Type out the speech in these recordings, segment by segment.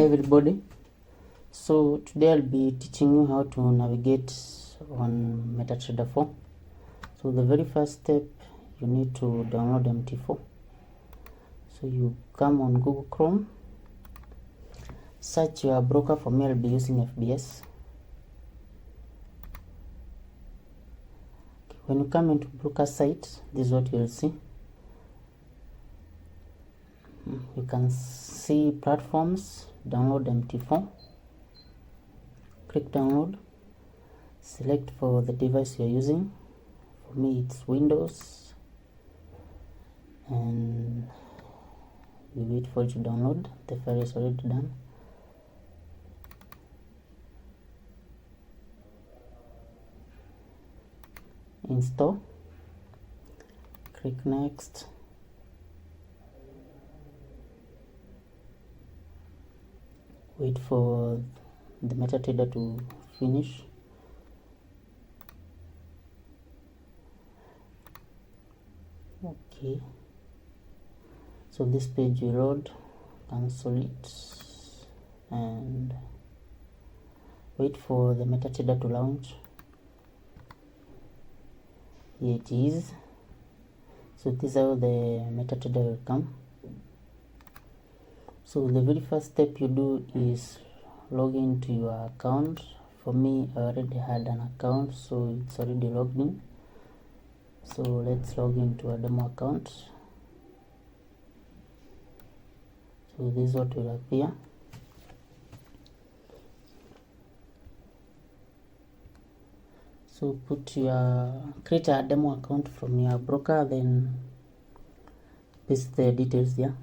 everybody, so today I'll be teaching you how to navigate on MetaTrader 4. So the very first step, you need to download MT4. So you come on Google Chrome, search your broker. For me, I'll be using FBS. When you come into broker site, this is what you'll see. You can see platforms, download MT4, click download, select for the device you're using. For me it's Windows, and we wait for it to download. The file is already done. Install, click next. Wait for the MetaTrader to finish. Okay, so this page will load. Cancel it and wait for the MetaTrader to launch. Here it is. So this is how the MetaTrader will come. So the very first step you do is log into your account. For me, I already had an account, so it's already logged in. So let's log into a demo account. So this is what will appear. So create a demo account from your broker, then paste the details there.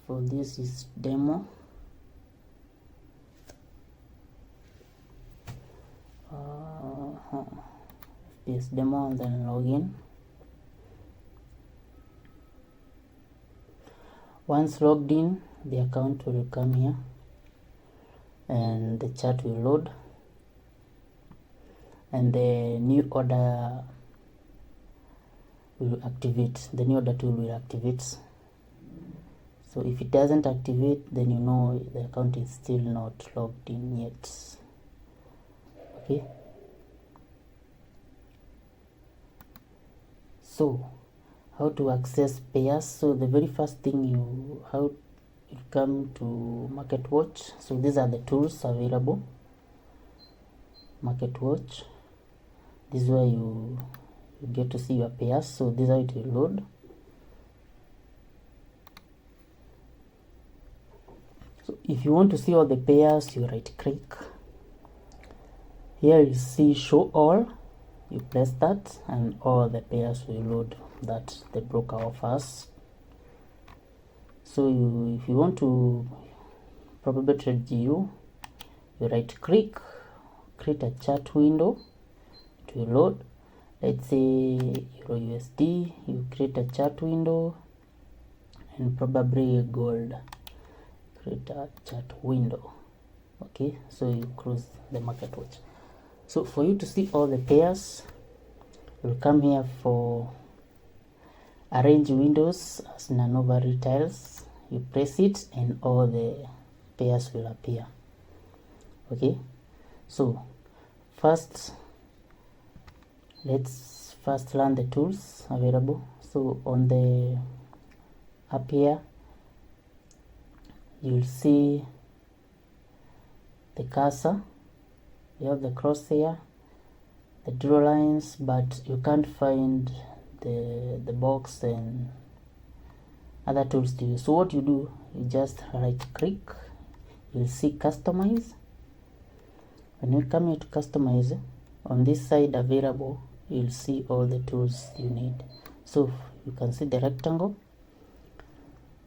For this is demo. This demo, and then login. Once logged in, the account will come here and the chart will load, and the new order will activate. The new order tool will activate. So if it doesn't activate, then you know the account is still not logged in yet. Okay. So how to access pairs? So the very first thing you come to Market Watch. So these are the tools available. Market Watch. This is where you get to see your pairs. So this is how it will load. So if you want to see all the pairs, you right click. Here you see show all. You press that and all the pairs will load that the broker offers. So if you want to probably trade GU, you right click, create a chart window, it will load. Let's say Euro USD, you create a chart window, and probably gold, create a chart window. Okay, so you close the Market Watch. So for you to see all the pairs, you'll come here for arrange windows as non-overlay tiles. You press it and all the pairs will appear. Okay, so let's first learn the tools available. So on the up here, you'll see the cursor. You have the crosshair, the draw lines, but you can't find the box and other tools to use. So what you do, you just right click, you'll see customize. When you come here to customize, on this side available, you'll see all the tools you need. So you can see the rectangle.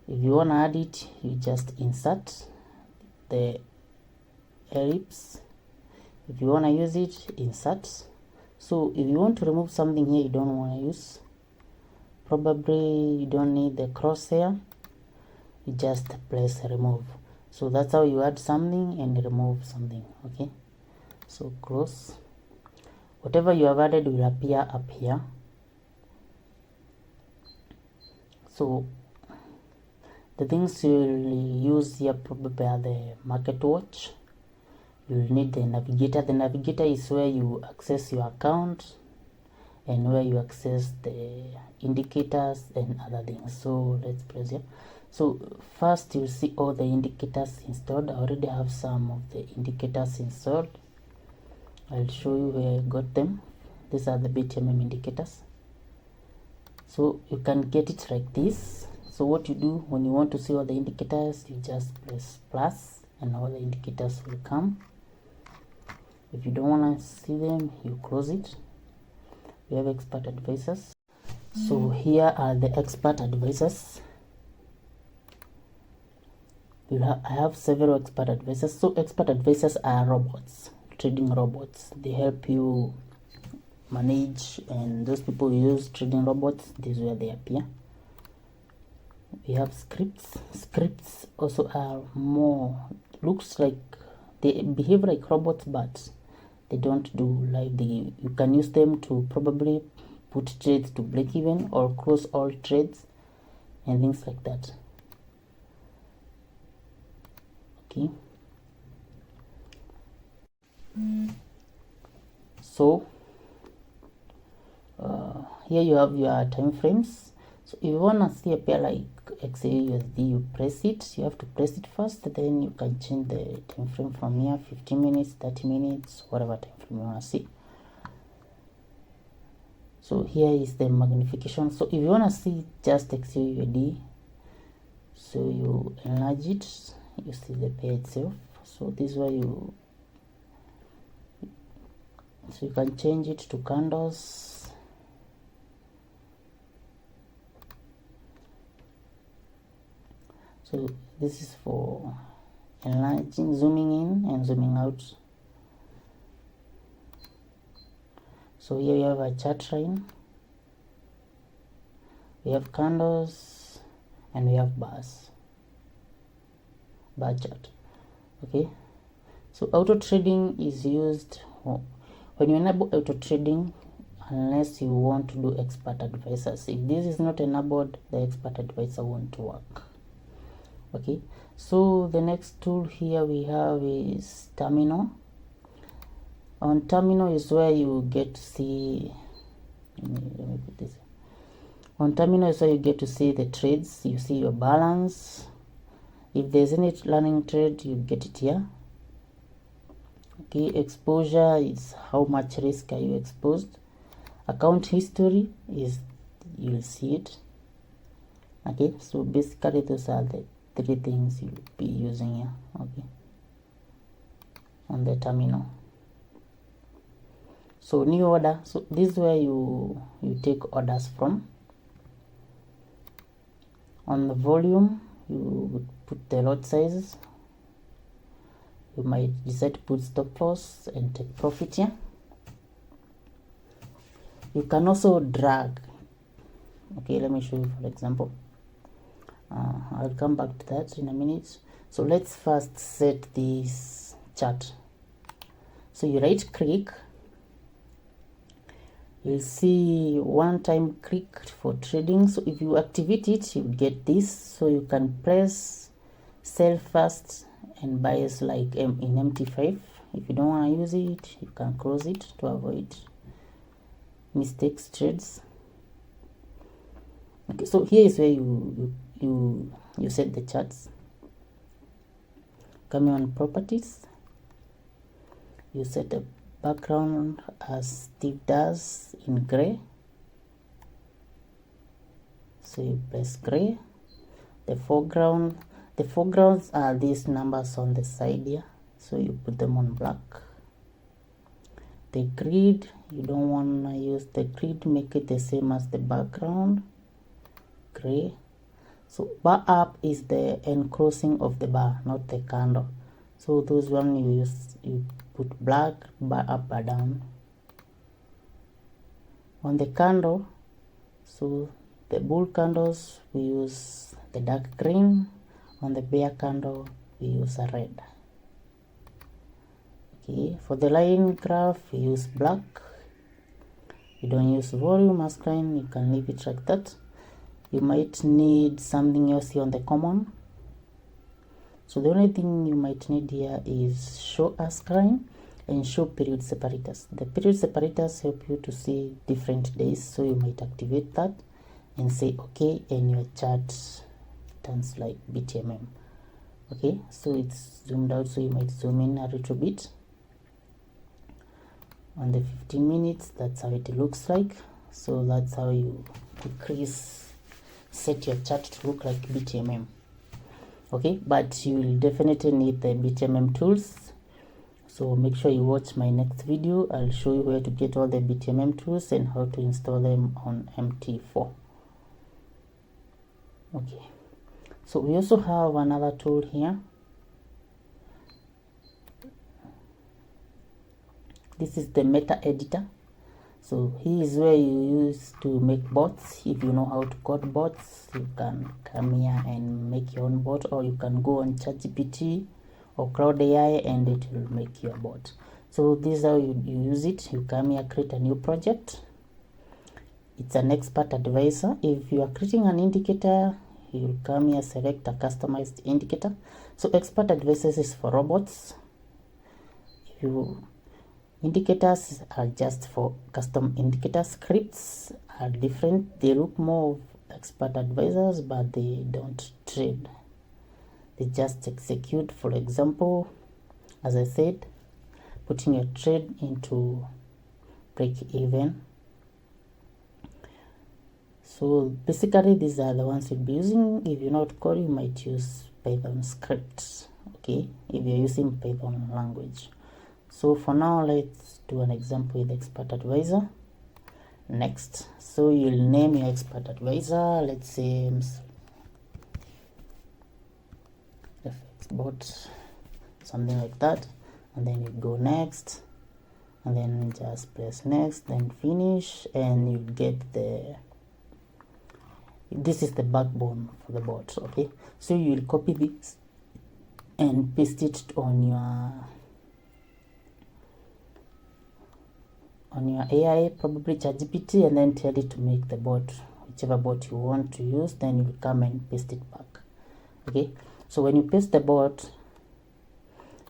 If you want to add it, you just insert the ellipse. If you want to use it, insert. So if you want to remove something here you don't want to use, probably you don't need the crosshair, you just press remove. So that's how you add something and remove something. Okay, so close. Whatever you have added will appear up here. So the things you'll use here probably are the market watch. You'll need the navigator. The navigator is where you access your account and where you access the indicators and other things. So let's press here. So first you'll see all the indicators installed. I already have some of the indicators installed. I'll show you where I got them. These are the BTMM indicators. So you can get it like this. So what you do when you want to see all the indicators, you just press plus and all the indicators will come. If you don't want to see them, you close it. We have expert advisors. So here are the expert advisors. I have several expert advisors. So expert advisors are robots, trading robots. They help you manage, and those people who use trading robots, this is where they appear. We have scripts. Scripts also are more, looks like they behave like robots, but they don't do like you can use them to probably put trades to break even or close all trades and things like that. Okay, so here you have your time frames. So if you want to see a pair like XAUSD, you press it. You have to press it first, then you can change the time frame from here, 15 minutes, 30 minutes, whatever time frame you want to see. So here is the magnification. So if you want to see just XAUSD, so you enlarge it, you see the pair itself. So this is where you can change it to candles. So this is for enlarging, zooming in and zooming out. So here we have a chart line, we have candles, and we have bars, bar chart. Okay, so auto trading is used when you enable auto trading, unless you want to do expert advisors. If this is not enabled, the expert advisor won't work. Okay, so the next tool here we have is terminal. On terminal is where you get to see, let me put this. On terminal is where you get to see the trades. You see your balance. If there's any running trade, you get it here. Okay, exposure is how much risk are you exposed. Account history is, you'll see it. Okay, so basically those are the three things you'll be using here. Okay, on the terminal. So new order, so this is where you take orders from. On the volume, you would put the lot sizes. You might decide to put stop loss and take profit here. You can also drag. Okay, let me show you for example. I'll come back to that in a minute. So let's first set this chart. So you right click, you'll see one time click for trading. So if you activate it, you get this. So you can press sell first and bias like in MT5. If you don't want to use it, you can close it to avoid mistakes trades. Okay, so here is where you set the charts. Come on properties, you set a background as Steve does in gray. So you press gray. The foregrounds are these numbers on the side here, so you put them on black. The grid, you don't want to use the grid, make it the same as the background, gray. So bar up is the enclosing of the bar, not the candle. So those one you put black, bar up, bar down. On the candle, so the bull candles, we use the dark green. On the bear candle, we use a red. Okay, for the line graph, we use black. You don't use volume masculine, you can leave it like that. You might need something else here on the common. So the only thing you might need here is show ascrine and show period separators. The period separators help you to see different days, so you might activate that and say okay, and your chart turns like BTMM. Okay, so it's zoomed out, so you might zoom in a little bit. On the 15 minutes, that's how it looks like. So that's how you set your chart to look like BTMM. Okay, but you will definitely need the BTMM tools, so make sure you watch my next video. I'll show you where to get all the BTMM tools and how to install them on Mt4. Okay, so we also have another tool here. This is the meta editor. So here is where you use to make bots. If you know how to code bots, you can come here and make your own bot, or you can go on ChatGPT or Cloud AI and it will make your bot. So this is how you use it. You come here, create a new project. It's an expert advisor. If you are creating an indicator, you come here, select a customized indicator. So expert advisors is for robots. Indicators are just for custom indicator. Scripts are different. They look more of expert advisors, but they don't trade. They just execute. For example, as I said, putting a trade into break even. So basically these are the ones you'll be using. If you're not code, you might use Python scripts. Okay, if you're using Python language. So for now, let's do an example with expert advisor. Next, so you'll name your expert advisor. Let's say FX bot, something like that, and then you go next, and then just press next, then finish, and you get this is the backbone for the bot. Okay, so you'll copy this and paste it on your AI, probably ChatGPT, and then tell it to make the bot, whichever bot you want to use. Then you come and paste it back. Okay, so when you paste the bot,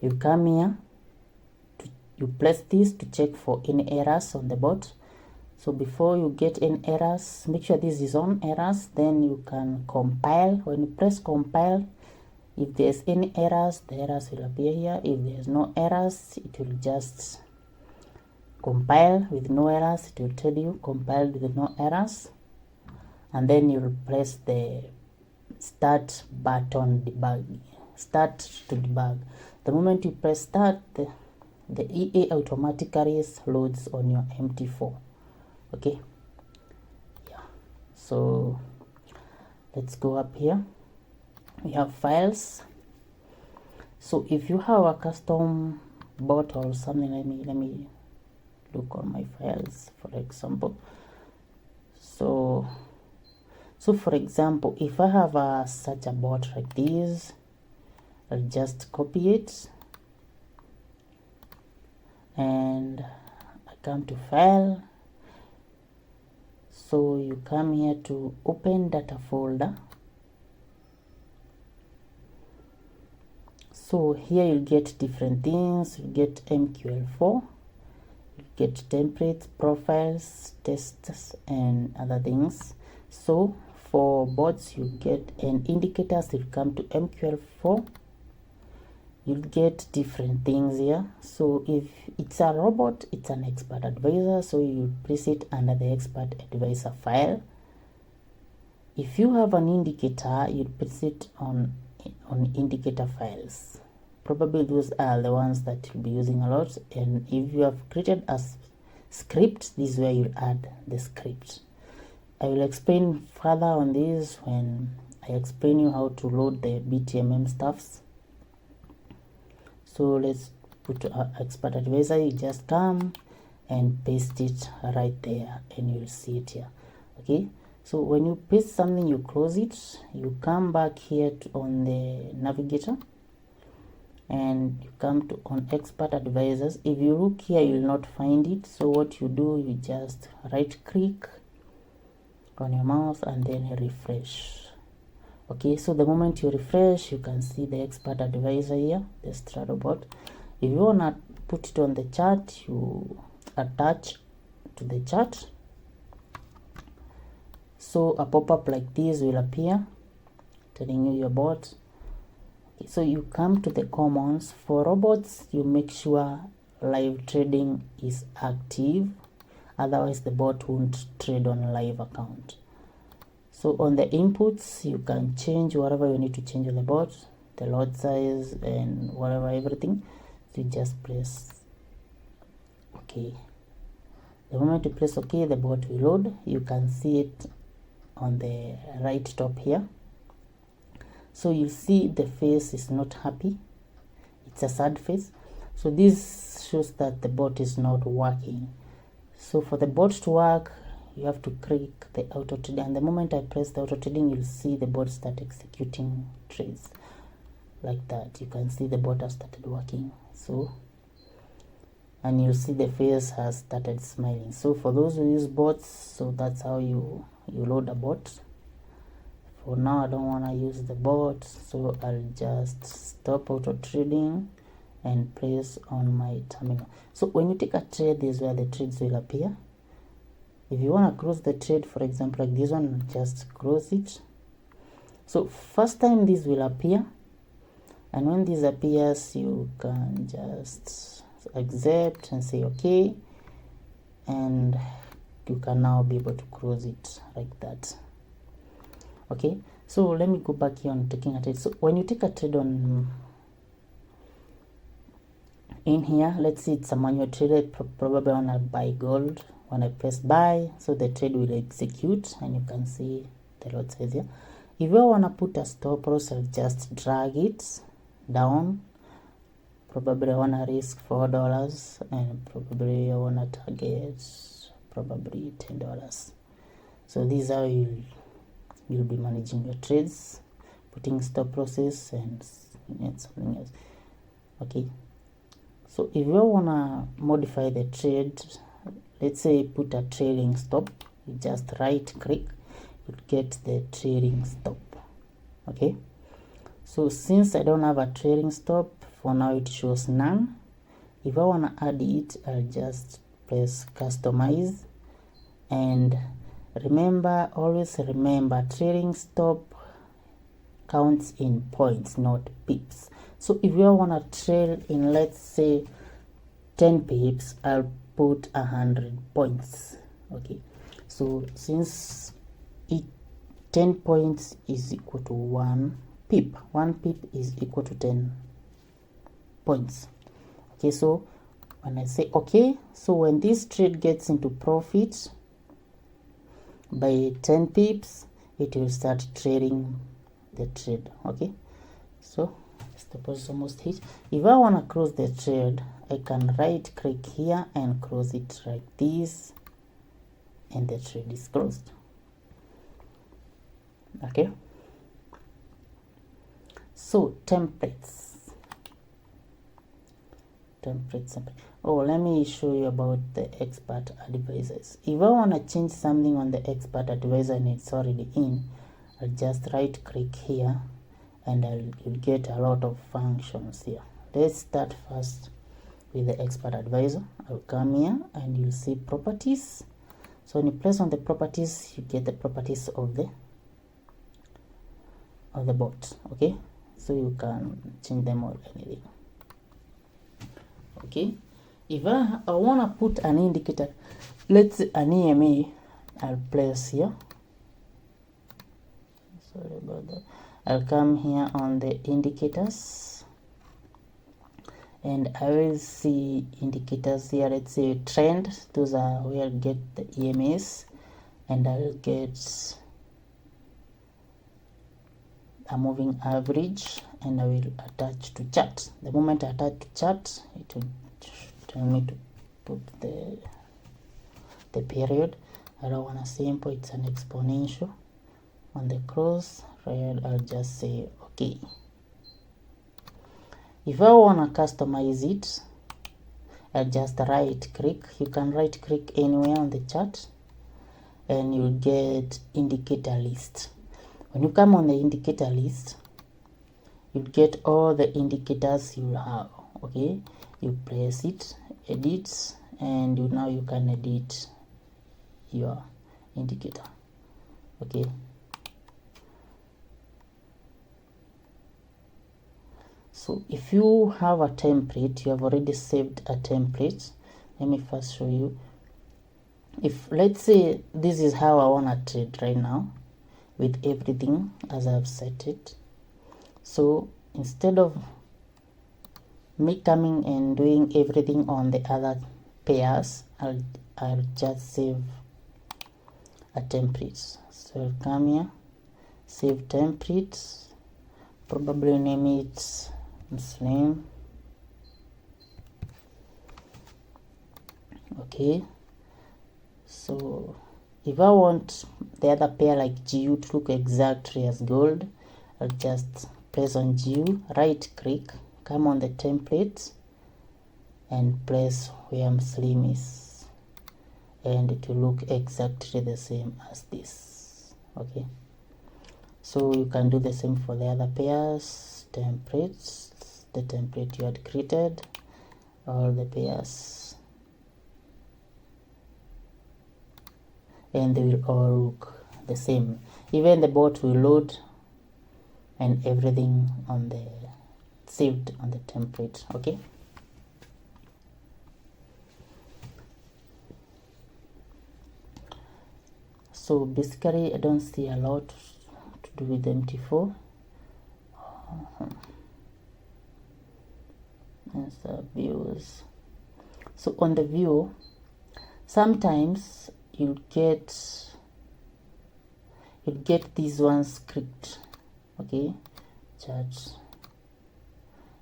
you come here, you press this to check for any errors on the bot. So before you get any errors, make sure this is on errors, then you can compile. When you press compile, if there's any errors, the errors will appear here. If there's no errors, it will just compile with no errors. It will tell you compiled with no errors, and then you'll press the start button, start to debug. The moment you press start, the EA automatically loads on your Mt4. Okay, yeah, so let's go up here. We have files. So if you have a custom bot or something, let me look on my files, for example. So for example, if I have such a bot like this, I'll just copy it and I come to file. So you come here to open data folder. So here you'll get different things. You get MQL4, you get templates, profiles, tests, and other things. So for bots, you get an indicators. You'll come to MQL4. You'll get different things here. So if it's a robot, it's an expert advisor, so you place it under the expert advisor file. If you have an indicator, you place it on indicator files. Probably those are the ones that you'll be using a lot. And if you have created a script, this is where you'll add the script. I will explain further on this when I explain you how to load the BTMM stuffs. So let's put expert advisor. You just come and paste it right there and you'll see it here. Okay, So when you paste something, you close it, you come back here on the navigator, and you come to on expert advisors. If you look here, you will not find it. So what you do, you just right click on your mouse and then refresh. Okay, so the moment you refresh, you can see the expert advisor here, the Straddle bot. If you want to put it on the chart, you attach to the chart. So a pop-up like this will appear telling you your bot. Okay, so you come to the commons. For robots, you make sure live trading is active, otherwise the bot won't trade on a live account. So on the inputs, you can change whatever you need to change on the bot, the lot size and whatever, everything. So you just press OK. The moment you press OK, the bot will load. You can see it on the right top here. So you see the face is not happy. It's a sad face. So this shows that the bot is not working. So for the bot to work, you have to click the auto trading, and the moment I press the auto trading, you'll see the bot start executing trades like that. You can see the bot has started working. So, and you'll see the face has started smiling. So for those who use bots, so that's how you load a bot. For now, I don't want to use the bot, so I'll just stop auto trading and press on my terminal. So when you take a trade, this is where the trades will appear. If you want to close the trade, for example, like this one, just close it. So first time this will appear, and when this appears, you can just accept and say OK, and you can now be able to close it like that. Okay, so let me go back here on taking a trade. So when you take a trade on in here, let's see, it's a manual trade. I probably want to buy gold. When I press buy, so the trade will execute, and you can see the lot size here. If you want to put a stop loss, I'll just drag it down. Probably I want to risk $4, and probably I want to target probably $10. So these are you'll be managing your trades, putting stop losses and something else. Okay, so if you want to modify the trade, let's say put a trailing stop, you just right click, you'll get the trailing stop. Okay, so since I don't have a trailing stop, for now it shows none. If I want to add it, I'll just press customize, and remember, always remember, trailing stop counts in points, not pips. So if you want to trail in, let's say 10 pips, I'll put 100 points. Okay, so since 10 points is equal to 1 pip, 1 pip is equal to 10 points. Okay, so when I say okay, so when this trade gets into profit by 10 pips, it will start trading the trade. Okay, so stop loss is almost hit. If I want to close the trade, I can right click here and close it like this, and the trade is closed. Okay, so templates. Oh, let me show you about the expert advisors. If I want to change something on the expert advisor and it's already in, I'll just right click here, and you'll get a lot of functions here. Let's start first with the expert advisor. I'll come here and you'll see properties. So when you press on the properties, you get the properties of the bot. Okay, so you can change them or anything. Okay, if I want to put an indicator, let's say an EMA, I'll place here. Sorry about that. I'll come here on the indicators, and I will see indicators here. Let's say trend, those are where I'll get the EMAs, and I'll get a moving average, and I will attach to chart. The moment I attach to chart, it will tell me to put the period. I don't want a simple, it's an exponential. On the cross, right, I'll just say okay. If I want to customize it, I'll just right click. You can right click anywhere on the chart and you'll get indicator list. When you come on the indicator list, you get all the indicators you have. Okay, you press it, edit, and now you can edit your indicator. Okay, so if you have a template, you have already saved a template. Let me first show you. If let's say this is how I want to trade right now with everything as I've set it. So instead of me coming and doing everything on the other pairs, I'll just save a template. So I'll come here, save templates, probably name it Muslim. Okay, so if I want the other pair like GU to look exactly as gold, I'll just press on GU, right click, come on the template and press where Muslim is, and it will look exactly the same as this. Okay, so you can do the same for the other pairs. Templates, the template you had created, all the pairs, and they will all look the same. Even the bot will load and everything on the saved on the template. Okay, so basically I don't see a lot to do with MT4. That's the views. So on the view, sometimes you get these ones script. Okay, chart,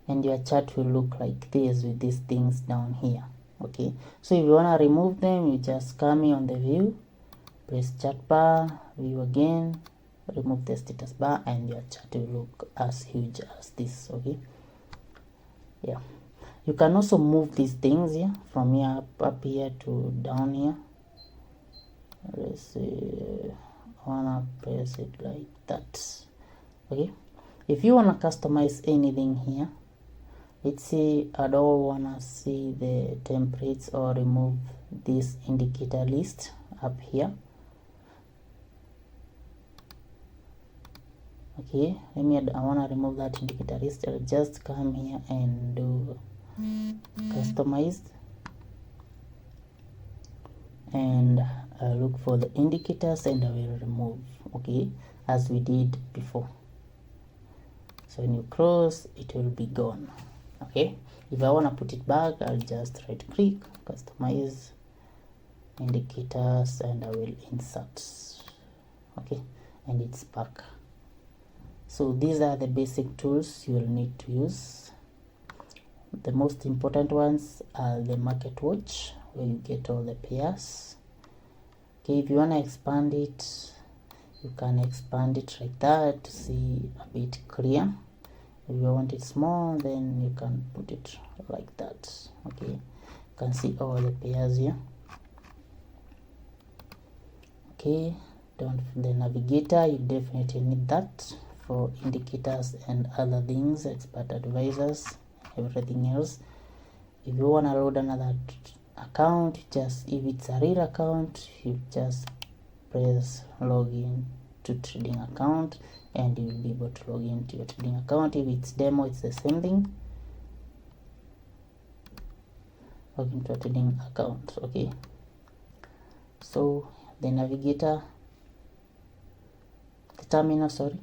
and your chart will look like this with these things down here. Okay, so if you want to remove them, you just come here on the view, press chart bar, view again, remove the status bar, and your chart will look as huge as this. Okay, yeah, you can also move these things here from here up here to down here. Let's see, I wanna press it like that. Okay, if you wanna customize anything here, let's say I don't wanna see the templates or remove this indicator list up here. Okay, I wanna remove that indicator list. I'll just come here and do customized, and I'll look for the indicators and I will remove. Okay, as we did before. So when you cross, it will be gone. Okay, if I want to put it back, I'll just right click, customize indicators, and I will insert. Okay, and it's back. So these are the basic tools you will need to use. The most important ones are the market watch, where you get all the pairs. Okay, if you want to expand it, you can expand it like that to see a bit clear. If you want it small, then you can put it like that. Okay, you can see all the pairs here. Okay, the navigator, you definitely need that for indicators and other things, expert advisors, everything else. If you want to load another account, just if it's a real account, you just press login to trading account and you will be able to log into your trading account. If it's demo, it's the same thing. Log into a trading account. Okay, so the navigator, the terminal, sorry,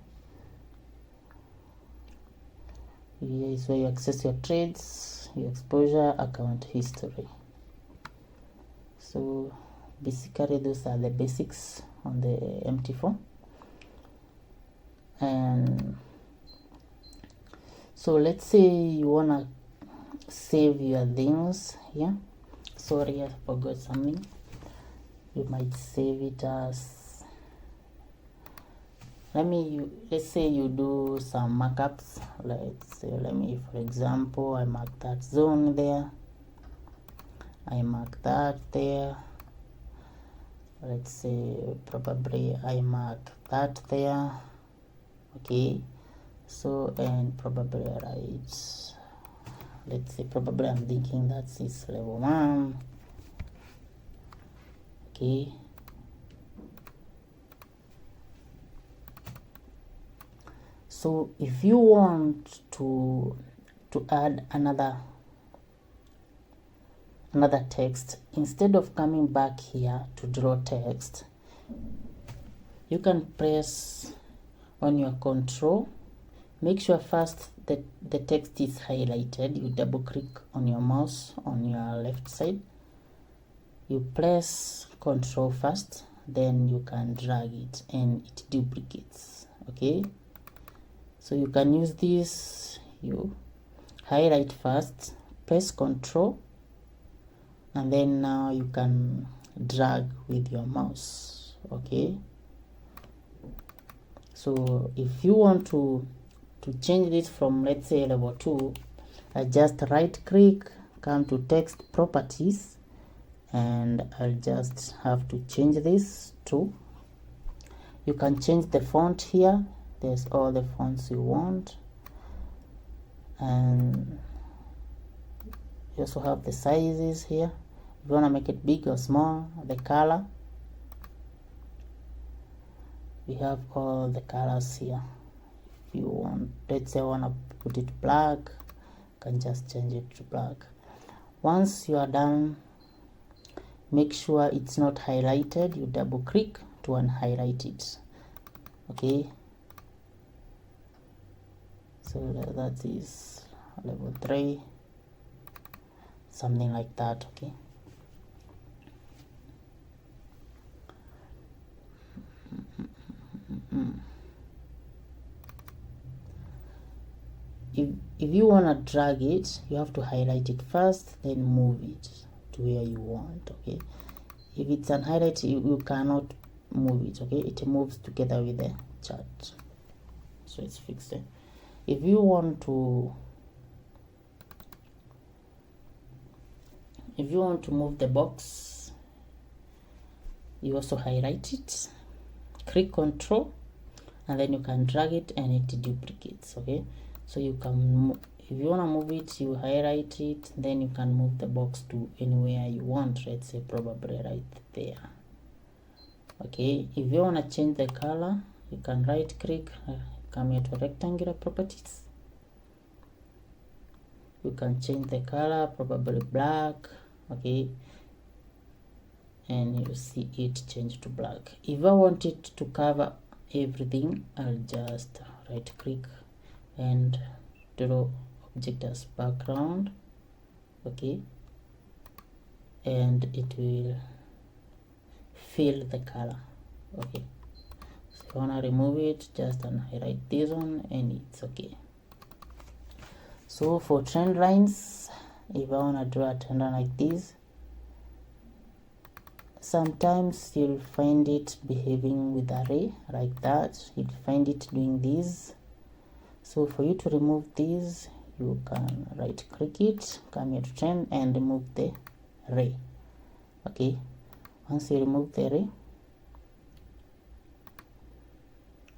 here is where you access your trades, your exposure, account history. So basically those are the basics on the MT4. And so let's say you wanna save your things here. Sorry, I forgot something. you might save it as, let's say you do some markups. Let's say, for example, I mark that zone there, I mark that there, let's say probably I mark that there. Okay, so, and probably let's say probably I'm thinking that's is level 1. Okay, so if you want to add another text, instead of coming back here to draw text, you can press on your control. Make sure first that the text is highlighted. You double click on your mouse on your left side, you press control first, then you can drag it and it duplicates. Okay, so you can use this. You highlight first, press control, and then now you can drag with your mouse. Okay, so if you want to change this from, let's say, level 2, I just right click, come to text properties, and I'll just have to change this to, you can change the font here. There's all the fonts you want, and you also have the sizes here. If you want to make it big or small, the color, we have all the colors here. If you want, let's say I want to put it black, you can just change it to black. Once you are done, make sure it's not highlighted. You double click to unhighlight it. Okay, so that is level 3, something like that. Okay, if you want to drag it, you have to highlight it first, then move it to where you want. Okay, if it's unhighlighted, you cannot move it. Okay, it moves together with the chart, so it's fixed there. If you want to move the box, you also highlight it, click control, and then you can drag it and it duplicates. Okay, so you can, if you want to move it, you highlight it, then you can move the box to anywhere you want. Let's say probably right there. Okay, if you want to change the color, you can right click, come here to rectangular properties, you can change the color, probably black. Okay, and you see it change to black. If I want it to cover everything, I'll just right click and draw object as background. Okay, and it will fill the color. Okay, so if you want to remove it, just unhighlight this one and it's okay. So for trend lines, if I want to draw a trend line like this, sometimes you'll find it behaving with array like that. You'll find it doing this. So for you to remove this, you can right click it, come here to trend and remove the array. Okay, once you remove the array,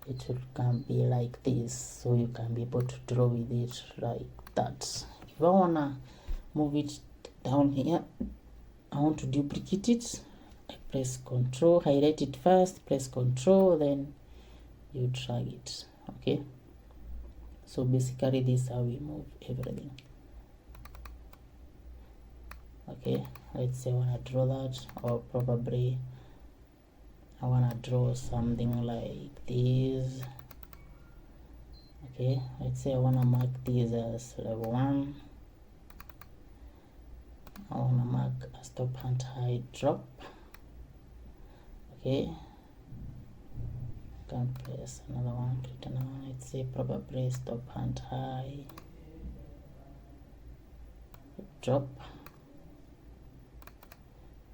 it will can be like this, so you can be able to draw with it like that. If I wanna move it down here, I want to duplicate it, I press control, highlight it first, press control, then you drag it. Okay, so basically this is how we move everything. Okay, let's say I want to draw that, or probably I want to draw something like this. Okay, let's say I want to mark this as level 1. I want to mark a stop and high drop. Okay, can press another one, click another one. Let's say probably stop and high drop.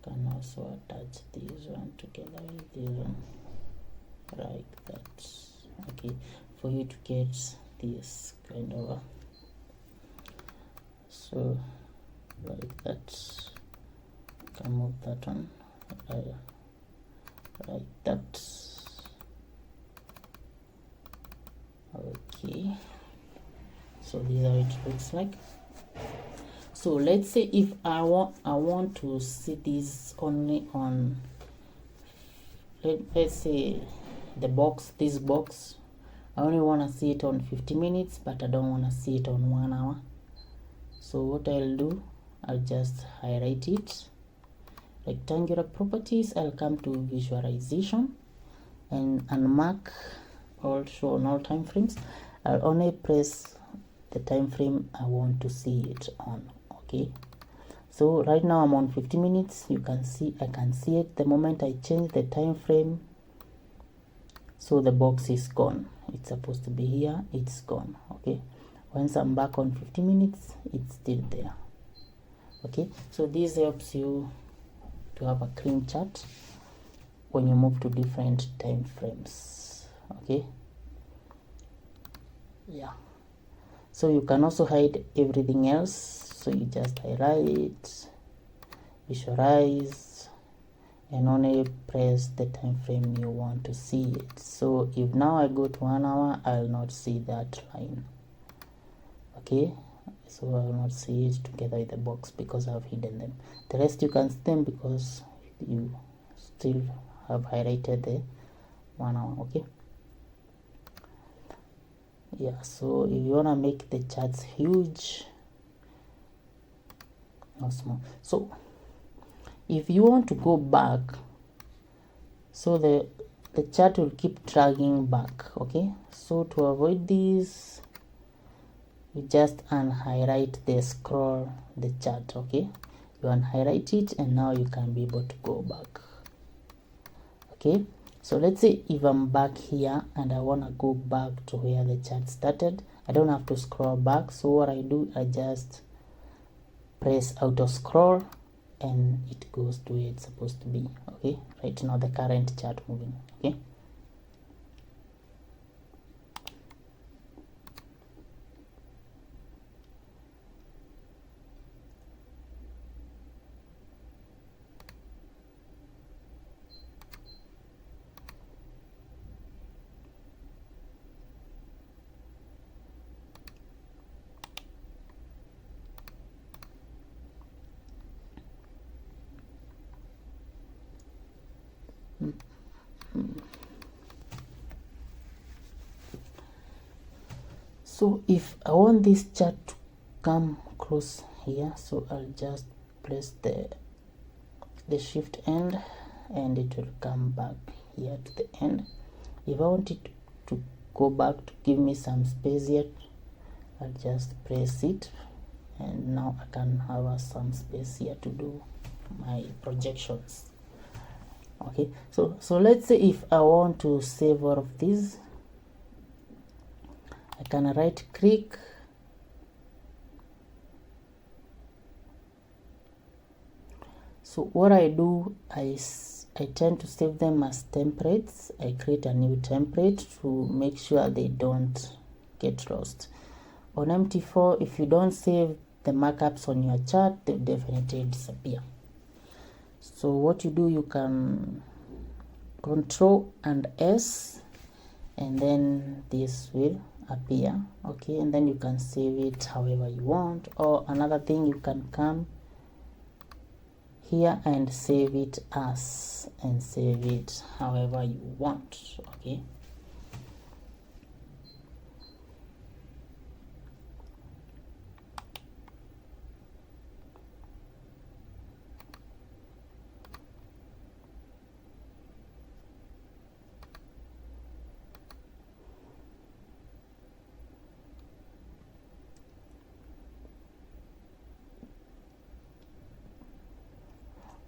Can also attach this one together with this one like that. Okay, for you to get this kind of so like that. Can move that one like that. Okay, so this is how it looks like. So let's say if I want to see this only on, let's say this box, I only want to see it on 50 minutes, but I don't want to see it on 1 hour. So what I'll do, I'll just highlight it, rectangular properties, I'll come to visualization and unmark all show on all time frames. I'll only press the time frame I want to see it on. Okay, so right now I'm on 50 minutes. You can see I can see it the moment I change the time frame. So the box is gone. It's supposed to be here, it's gone. Okay, once I'm back on 50 minutes, it's still there. Okay, so this helps you to have a clean chart when you move to different time frames. Okay, yeah, so you can also hide everything else. So you just highlight, visualize, and only press the time frame you want to see it. So if now I go to 1 hour, I'll not see that line. Okay, so I will not see it together with the box because I've hidden them. The rest you can see them because you still have highlighted the 1 hour. Okay, yeah, so if you want to make the charts huge or small, so if you want to go back, so the chart will keep dragging back. Okay, so to avoid this, you just unhighlight the scroll the chart. Okay, you unhighlight it and now you can be able to go back. Okay, so let's say if I'm back here and I want to go back to where the chart started, I don't have to scroll back. So what I do, I just press auto scroll and it goes to where it's supposed to be. Okay, right now the current chart moving. Okay, so if I want this chart to come close here, so I'll just press the shift end and it will come back here to the end. If I want it to go back to give me some space here, I'll just press it and now I can have some space here to do my projections. Okay, so let's say if I want to save all of these, I can right click, so what I do, I tend to save them as templates. I create a new template to make sure they don't get lost. On Mt4, if you don't save the markups on your chart, they'll definitely disappear. So what you do, you can Control and S and then this will appear. Okay, and then you can save it however you want, or another thing, you can come here and save it as, and save it however you want. Okay,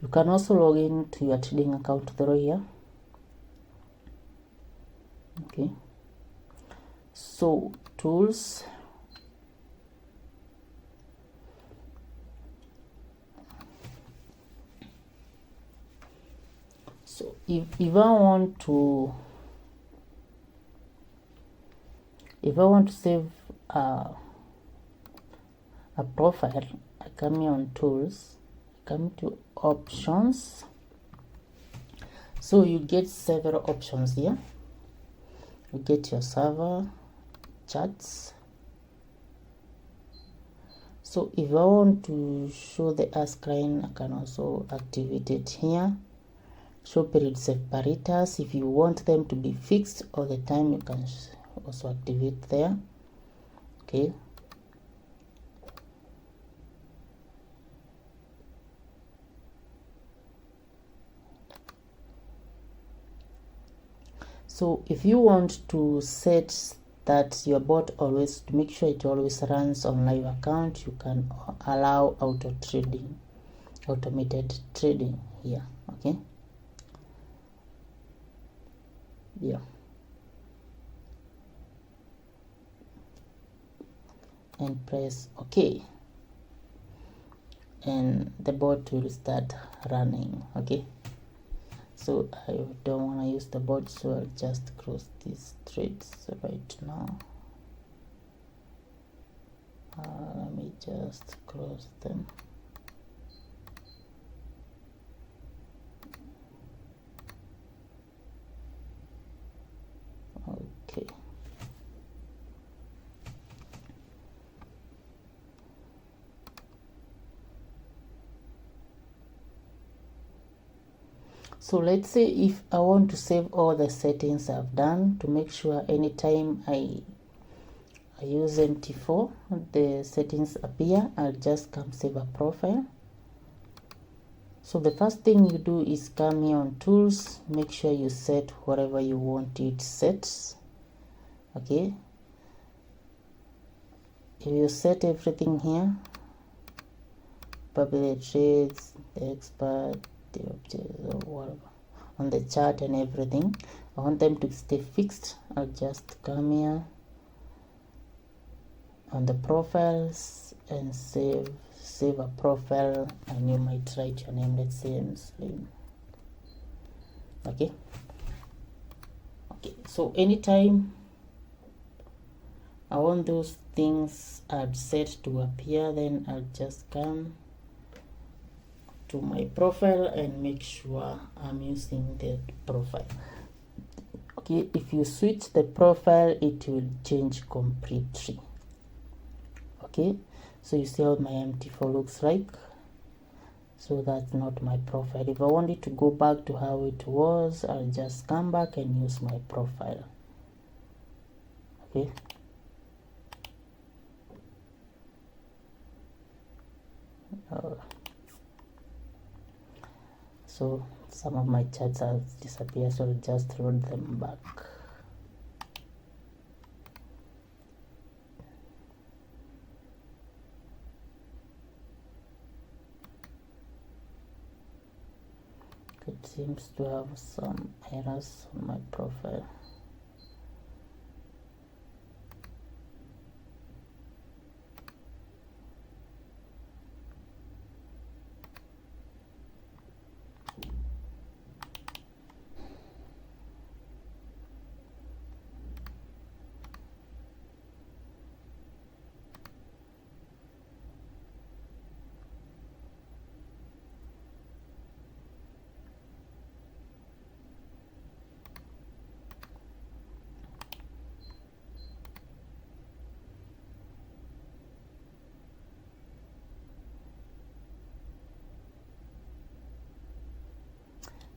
you can also log in to your trading account through here. Okay, so tools, So if I want to save a profile, I come here on tools, come to options. So you get several options here. You get your server, chats. So if I want to show the ask line, I can also activate it here. Show period separators. If you want them to be fixed all the time, you can also activate there. Okay. So if you want to set that your bot always, to make sure it always runs on live account, you can allow automated trading here. Okay. Yeah. And press OK. And the bot will start running. Okay. So I don't want to use the bot, so I'll just close these trades right now. Let me just close them. Okay. So let's say if I want to save all the settings I've done, to make sure anytime I use Mt4 the settings appear, I'll just come save a profile. So the first thing you do is come here on tools, make sure you set whatever you want it set. Okay. If you set everything here, probably the trades, the expert, the objects, or whatever on the chart and everything, I want them to stay fixed. I'll just come here on the profiles and save a profile, and you might write your name, let's say Muslim. Okay. So anytime I want those things I've set to appear, then I'll just come to my profile and make sure I'm using the profile. Okay, if you switch the profile, it will change completely. Okay, so you see how my Mt4 looks like. So that's not my profile. If I want it to go back to how it was, I'll just come back and use my profile. Okay. So some of my charts have disappeared, so I'll just load them back. It seems to have some errors on my profile.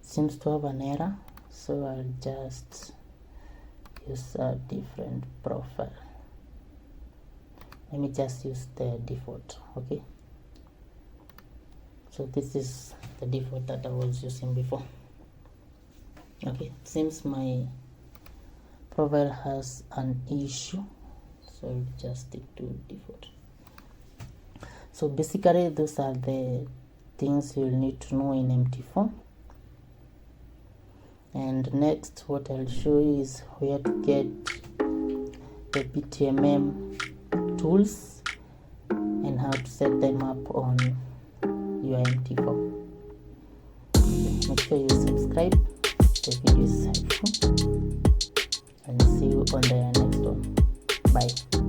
Seems to have an error, so I'll just use a different profile. Let me just use the default. Okay, so this is the default that I was using before. Okay, seems my profile has an issue, so I'll just stick to default. So basically those are the things you'll need to know in Mt4. And next, what I'll show you is where to get the PTMM tools and how to set them up on your Mt4. Make sure you subscribe. the video is helpful, and see you on the next one. Bye.